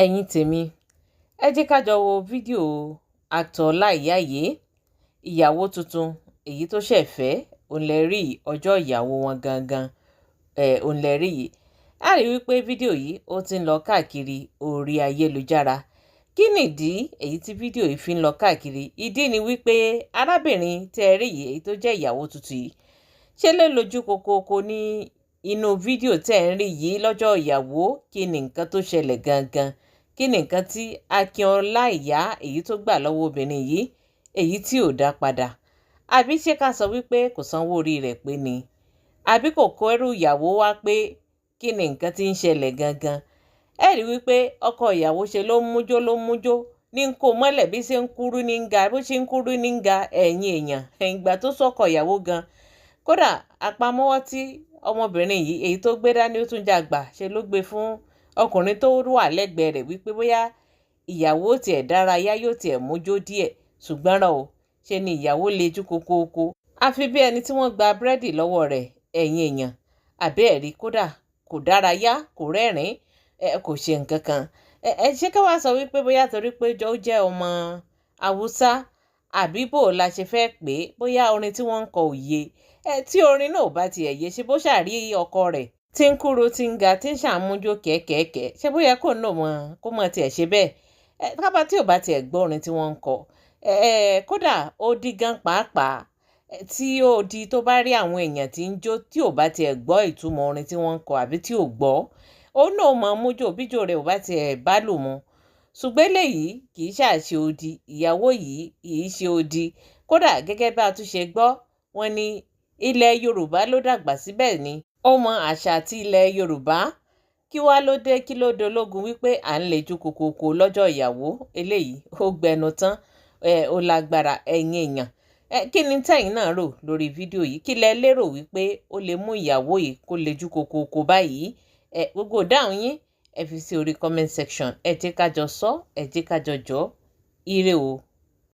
ẹ̀yin tèmi ẹ jẹ́ ká jọ wo fídíò actor Ọláìyá ìyàwó tuntun èyí tó ṣẹ̀ fẹ́ òun lẹ rí ọjọ́ ìyàwó wọn gangan òun lẹ rí yìí. A rí wípé fídíò yìí ó ti ń lọ káàkiri orí ayélujára. Kí nìdí èyí tí fídíò yìí fi ń lọ káàkiri? Ìdí ni wípé arábìnrin tẹ́ ẹ rí yìí èyí tó jẹ́ ìyàwó tuntun yìí ṣe ló lójú kokoko ní inú fídíò tẹ́ ẹ ń rí yìí lọ́jọ́ ìyàwó. Kí ni nǹkan tó ṣẹlẹ̀ gangan? Kí ni nǹkan tí Akin Ọláìyá èyí tó gbà lọ́wọ́ obìnrin yìí èyí tí ò dá padà? Àbí ṣé ká sọ wípé kò sanwó orí rẹ̀ pé ni? Àbí kò kó ẹrù ìyàwó wá pé? Kí ni nǹkan tí ń ṣẹlẹ̀ gangan? Ẹ rí wípé ọkọ ìyàwó ṣe ló ń mújó ní ń kó mọ́lẹ̀ bí ṣe ń kúrú ní ń ga bó ṣe ń kúrú ní ń ga ẹ̀yìn èèyàn ìgbà tó sọ́kọ ìyàwó gan. Kódà àpamọ́wọ́ tí ọmọbìnrin yìí èyí tó gbé dání ó tún jàgbà ṣe ló gbé fún ọkùnrin tó wà lẹ́gbẹ̀ẹ́ rẹ̀ wípé bóyá ìyàwó tiẹ̀ dárayá yóò tiẹ̀ mújó díẹ̀, ṣùgbọ́n rán o ṣe ni ìyàwó lejú kokoko. Àfi bí ẹni tí wọ́n gba búrẹ́dì lọ́wọ́ rẹ̀ ẹ̀yìn èèyàn. Àbẹ́ ẹ̀rí kódà kò dárayá kò rẹ́rìn-ín kò ṣe nǹkan kan. Ṣé ká wá sọ wípé bóyá torí pé ó jẹ́ ọmọ Haúsá àbí bò la ṣe fẹ́ pé bóyá orin tí wọ́n ń kọ òye tí orin náà ò bá tiẹ̀ yé ṣe bó ṣàrí ọkọ rẹ̀ tí ń kúrò tí ń ga tí ń ṣàmújó kẹ̀kẹ́kẹ́ ṣe bóyá kò náà mọ̀ kó mọ̀ tiẹ̀ ṣe bẹ́ẹ̀ kábà tí ò bá tiẹ̀ gbọ́ orin tí wọ́n ń kọ kódà ó dí gan pàápàá tí ó di tó bá rí àwọn èèyàn tí ń jó tí ò bá tiẹ̀ gbọ́ ìtumọ̀ orin tí wọ́n ń kọ àbí tí ò gbọ́ ó náà mọ̀ mújó bíjó rẹ̀ ò bá tiẹ̀ bá lù mu. Ṣùgbọ́n eléyìí kì í ṣàṣe odi ìyàwó yìí kì í ṣe odi. Kódà gẹ́gẹ́ bá a tún ṣe gbọ́ wọn ní ilẹ̀ Yorùbá ló dàgbà síbẹ̀ ni ó mọ àṣà àti ilẹ̀ Yorùbá. Kí wá ló dé kí ló dológun wípé à ń lejú kokoko lọ́jọ́ ìyàwó? Eléyìí ó gbẹnu tán ó lágbára ẹ̀yin èèyàn. Kí ni tẹ̀yin náà rò lórí fídíò yìí? Kí lẹ lérò wípé ó lè mú ìyàwó yìí kó lejú kokoko báyìí? Gbogbo ìdáhùn yín ẹ fi sí orí comment section. Ẹ jẹ́ ká jọ sọ, ẹ jẹ́ ká jọ jọ́. Ire o.